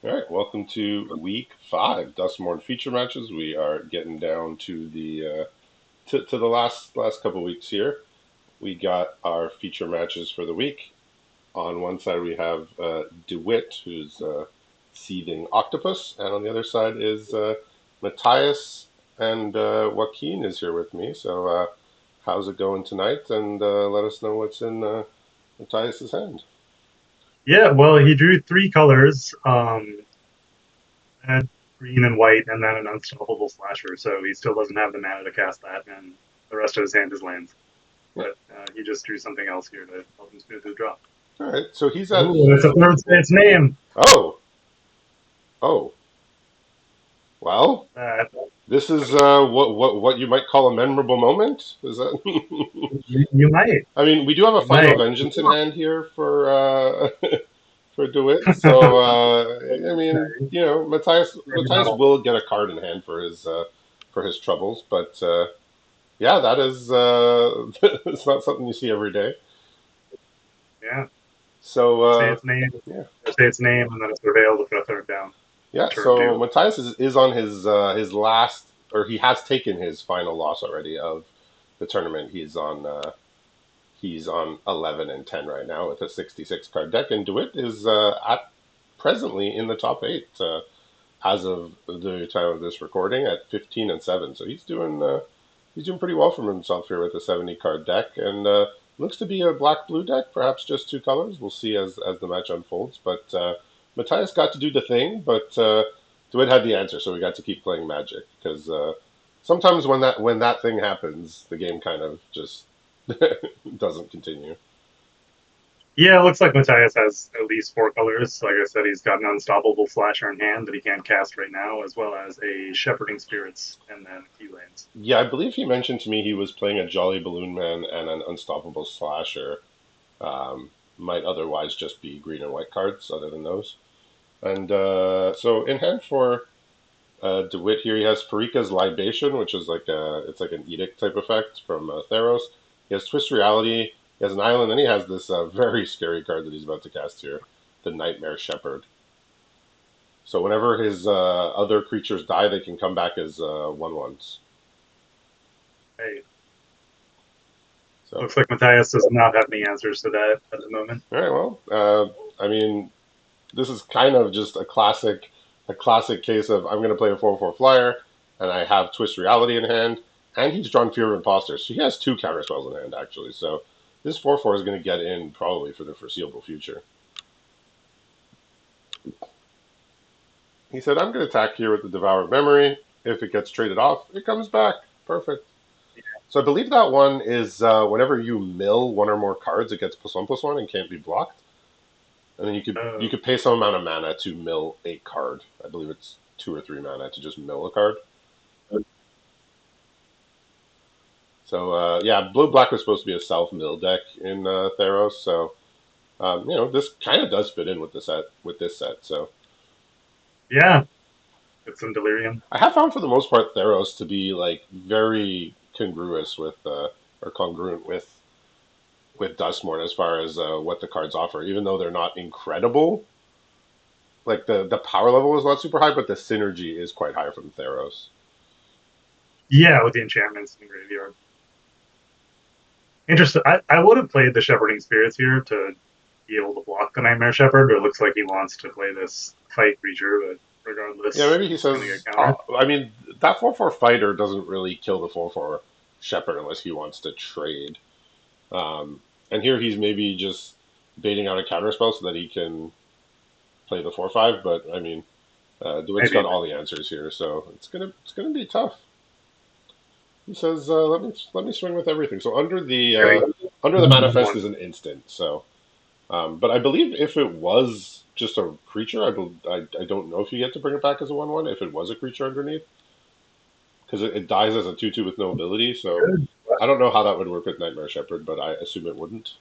All right, welcome to week 5, Dustmorn feature matches. We are getting down to the last couple weeks here. We got our feature matches for the week. On one side we have DeWitt, who's seething octopus, and on the other side is Matthias, and Joaquin is here with me. So how's it going tonight? And let us know what's in Matthias's hand. Yeah, well, he drew three colors, red, green, and white, and then an unstoppable slasher. So he still doesn't have the mana to cast that, and the rest of his hand is lands. Yeah. But he just drew something else here to help him smooth his draw. All right. So he's at. Ooh, it's a third state's name. Oh. Oh. Well. Uh, This is what you might call a memorable moment. Is that? you might, I mean, we do have a you final might. vengeance in hand here for for DeWitt. So I mean, Maybe not Matthias all. will get a card in hand for his troubles, but yeah, that is it's not something you see every day. Yeah, So say its name, yeah, say its name, and then it's prevailed to put a third down. yeah. Turn So two. Matthias is on his last, or he has taken his final loss already of the tournament. He's on 11 and 10 right now with a 66 card deck, and DeWitt is at presently in the top 8 as of the time of this recording at 15 and 7. So he's doing pretty well for himself here with a 70 card deck, and looks to be a black blue deck, perhaps just two colors. We'll see as the match unfolds. But Matthias got to do the thing, but DeWitt had the answer, so we got to keep playing Magic because sometimes when that thing happens, the game kind of just doesn't continue. Yeah, it looks like Matthias has at least four colors. Like I said, he's got an unstoppable flasher in hand that he can't cast right now, as well as a shepherding spirits and then key lanes. Yeah, I believe he mentioned to me he was playing a Jolly Balloon Man and an Unstoppable Slasher. Might otherwise just be green and white cards, other than those. And so in hand for DeWitt here, he has Farika's Libation, which is it's like an edict type effect from Theros. He has Twist Reality. He has an island, and he has this very scary card that he's about to cast here, the Nightmare Shepherd. So whenever his other creatures die, they can come back as 1/1s. Hey, So looks like Matthias does not have any answers to that at the moment. all right, well, I mean, this is kind of just a classic case of I'm going to play a 4/4 flyer, and I have Twist Reality in hand, and he's drawn Fear of Imposters, so he has two counter spells in hand actually. So this 4/4 is going to get in probably for the foreseeable future. He said, "I'm going to attack here with the Devour of Memory. If it gets traded off, it comes back. Perfect." So I believe that one is whenever you mill one or more cards, it gets +1/+1 and can't be blocked. And then you could Oh, pay some amount of mana to mill a card. I believe it's 2 or 3 mana to just mill a card. So yeah, blue black was supposed to be a self mill deck in Theros. So this kind of does fit in with the set with this set. So yeah, it's some delirium. I have found for the most part Theros to be like very congruous with or congruent with Dustmorn as far as what the cards offer, even though they're not incredible. Like the power level is not super high, but the synergy is quite high from Theros. Yeah, with the enchantments in the graveyard. Interesting. I would have played the shepherding spirits here to be able to block the nightmare shepherd, but it looks like he wants to play this fight creature. But Yeah, regardless, maybe he it's going to says. get countered. I mean, that 4/4 fighter doesn't really kill the 4/4 Shepherd unless he wants to trade. And here he's maybe just baiting out a counterspell so that he can play the 4/5. But I mean, Dwight's got Maybe. all the answers here, so it's gonna be tough. He says, "Let me swing with everything." So There we under the manifest go. is an instant. So, but I believe if it was just a creature, I don't know if you get to bring it back as a 1/1 if it was a creature underneath. Because it dies as a 2/2 with no ability. So Good. I don't know how that would work with Nightmare Shepherd, but I assume it wouldn't.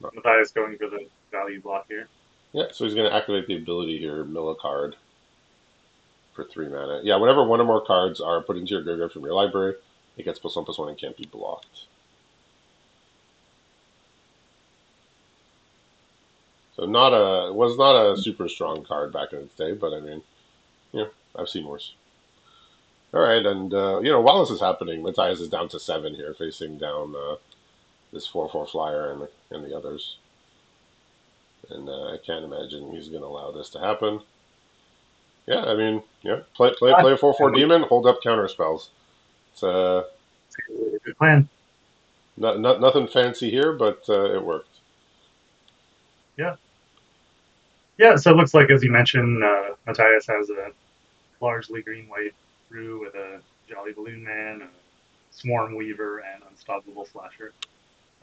Matthias going for the value block here. Yeah, so he's going to activate the ability here, mill a card for 3 mana. Yeah, whenever one or more cards are put into your graveyard from your library, it gets +1/+1 and can't be blocked. So was not a super strong card back in its day, but I mean, I've seen worse. All right, and while this is happening, Matthias is down to 7 here, facing down this 4/4 flyer and the others, and I can't imagine he's going to allow this to happen. Yeah, I mean, play a 4/4 demon, hold up counter spells. It's Good plan. nothing fancy here, but it worked. Yeah. Yeah, so it looks like, as you mentioned, Matthias has a largely green-white brew with a Jolly Balloon Man, a Swarm Weaver, and Unstoppable Flasher.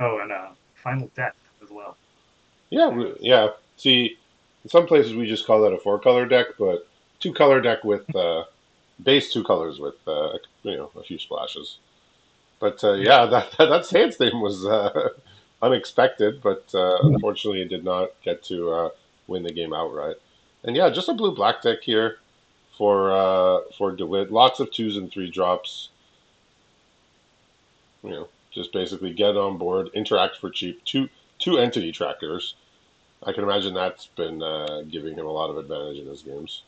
Oh, and Final Death as well. Yeah, Theros. yeah. See, in some places we just call that a 4-color deck, but 2-color deck with base 2 colors with a few splashes. But Yeah. yeah, that Sans name was unexpected, but unfortunately it did not get to win the game outright. And yeah, just a blue black deck here for DeWitt. Lots of 2s and 3 drops. Just basically get on board, interact for cheap. Two entity trackers. I can imagine that's been giving him a lot of advantage in his games.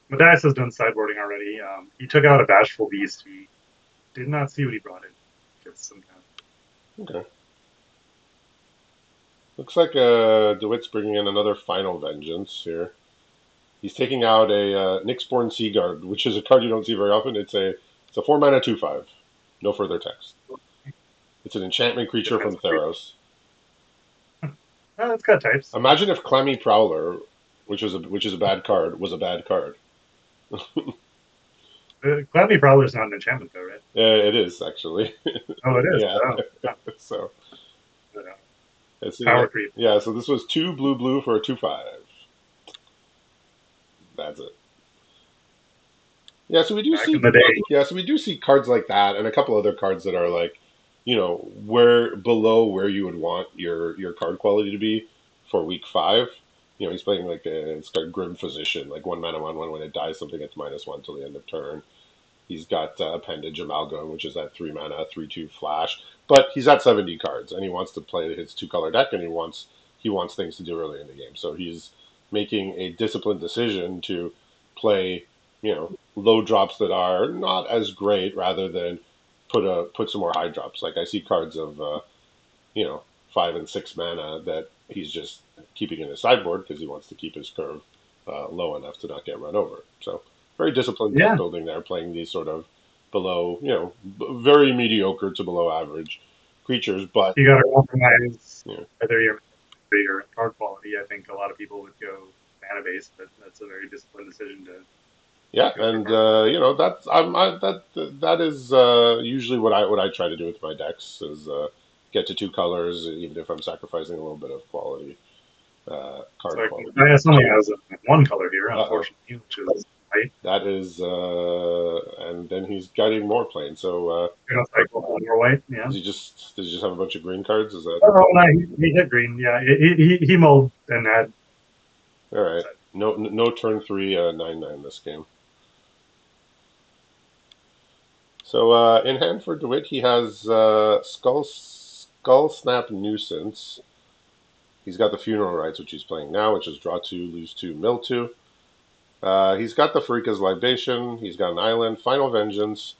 Matthias has done sideboarding already. He took out a Bashful Beast. He did not see what he brought in. Gets some kind Okay. Looks like DeWitt's bringing in another Final Vengeance here. He's taking out a Nyxborn Seaguard, which is a card you don't see very often. It's a 4-mana 2/5. No further text. It's an enchantment creature from defensive creature. Theros. It's got types. Imagine if Clammy Prowler, which is a bad card, was a bad card. Clammy Prowler is not an enchantment, though, right? It is actually. Oh, it is. Yeah. Oh, So it's power creep. yeah. So this was 2 blue for a 2/5. That's it. Yeah, so we do Back see in the day. yeah, so we do see cards like that and a couple other cards that are like, where below where you would want your card quality to be for week 5. He's playing like it's got Grim Physician, like 1 mana 1/1 when it dies, something gets -1 till the end of turn. He's got Appendage Amalgam, which is that 3 mana 3/2 flash, but he's at 70 cards and he wants to play his 2-color deck and he wants things to do early in the game. So he's making a disciplined decision to play low drops that are not as great rather than put some more high drops. Like I see cards of 5 and 6 mana that he's just keeping in his sideboard because he wants to keep his curve low enough to not get run over. So very disciplined deck Yeah. building there, playing these sort of below, very mediocre to below average creatures. But You got to compromise yeah, whether your card quality. I think a lot of people would go mana based, but that's a very disciplined decision to yeah, go for and card quality. that's that is usually what I try to do with my decks is get to 2 colors, even if I'm sacrificing a little bit of quality So card quality. Matthias only has one color here, Uh-oh. unfortunately, which is white. That is, and then he's getting more plain. So Cycle one more white. Yeah. does he just have a bunch of green cards? Is that Oh, no, he hit green. Yeah, he mulled and had. all right? No turn 3 9/9 this game. So in hand for DeWitt, he has Skull Snap Nuisance. He's got the Funeral Rites, which he's playing now, which is draw 2, lose 2, mill 2. He's got the Farika's Libation. He's got an Island, Final Vengeance,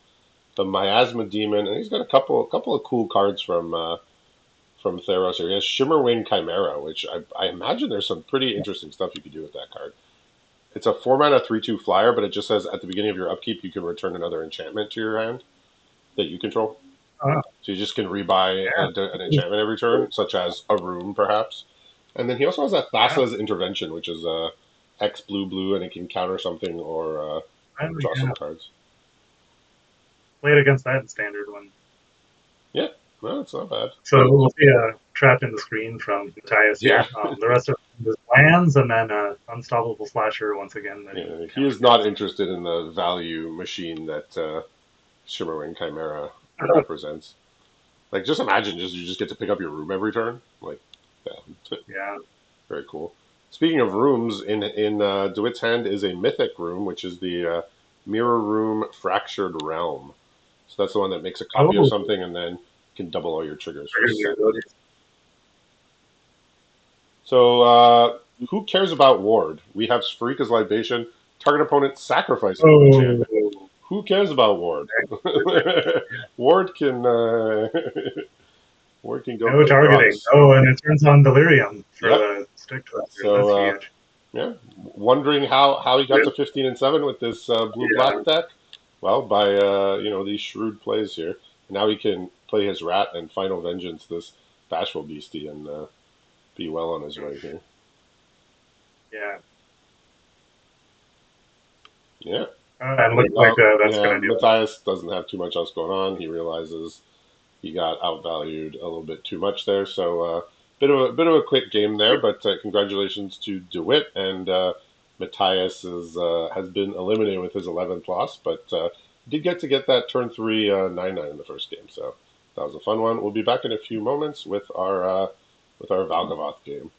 the Miasma Demon, and he's got a couple of cool cards from Theros here. He has Shimmerwing Chimera, which I imagine there's some pretty interesting stuff you could do with that card. It's a 4 mana 3/2 flyer, but it just says at the beginning of your upkeep you can return another enchantment to your hand that you control. Oh, So you just can rebuy yeah, an enchantment every turn, such as a room perhaps. And then he also has that yeah. Thassa's Intervention, which is X blue, and it can counter something or draw some Yeah. cards. Played against that in standard one. Yeah, no, it's not bad. So we'll see a trap in the screen from Matthias Yeah, here. The rest of his lands, and then Unstoppable Slasher once again. That yeah. He counter is not spells. interested in the value machine that Shimmerwing Chimera represents. Like, just imagine, you just get to pick up your room every turn. Like, yeah, Yeah. very cool. Speaking of rooms, in DeWitt's hand is a mythic room, which is the Mirror Room Fractured Realm. So that's the one that makes a copy of Oh, something and then can double all your triggers for triggers your set. abilities. So, who cares about Ward? We have Sparika's Libation. Target opponent sacrifices one Oh, champion. Who cares about Ward? Ward can Ward can go no kick targeting. rocks. Oh, and it turns on Delirium for Yep. the stick twister. So That's huge. yeah, wondering how he got Good. to 15-7 with this blue Yeah, black deck. Well, by these shrewd plays here. Now he can play his rat and Final Vengeance this bashful beastie and be well on his way here. yeah. Yeah. And looks like that's Yeah, going to do it. Matthias doesn't have too much else going on. He realizes he got outvalued a little bit too much there. So bit of a quick game there, but congratulations to DeWitt and Matthias has been eliminated with his 11th loss, but did get to get that turn three 9-9 in the first game. So that was a fun one. We'll be back in a few moments with our Valgavoth game.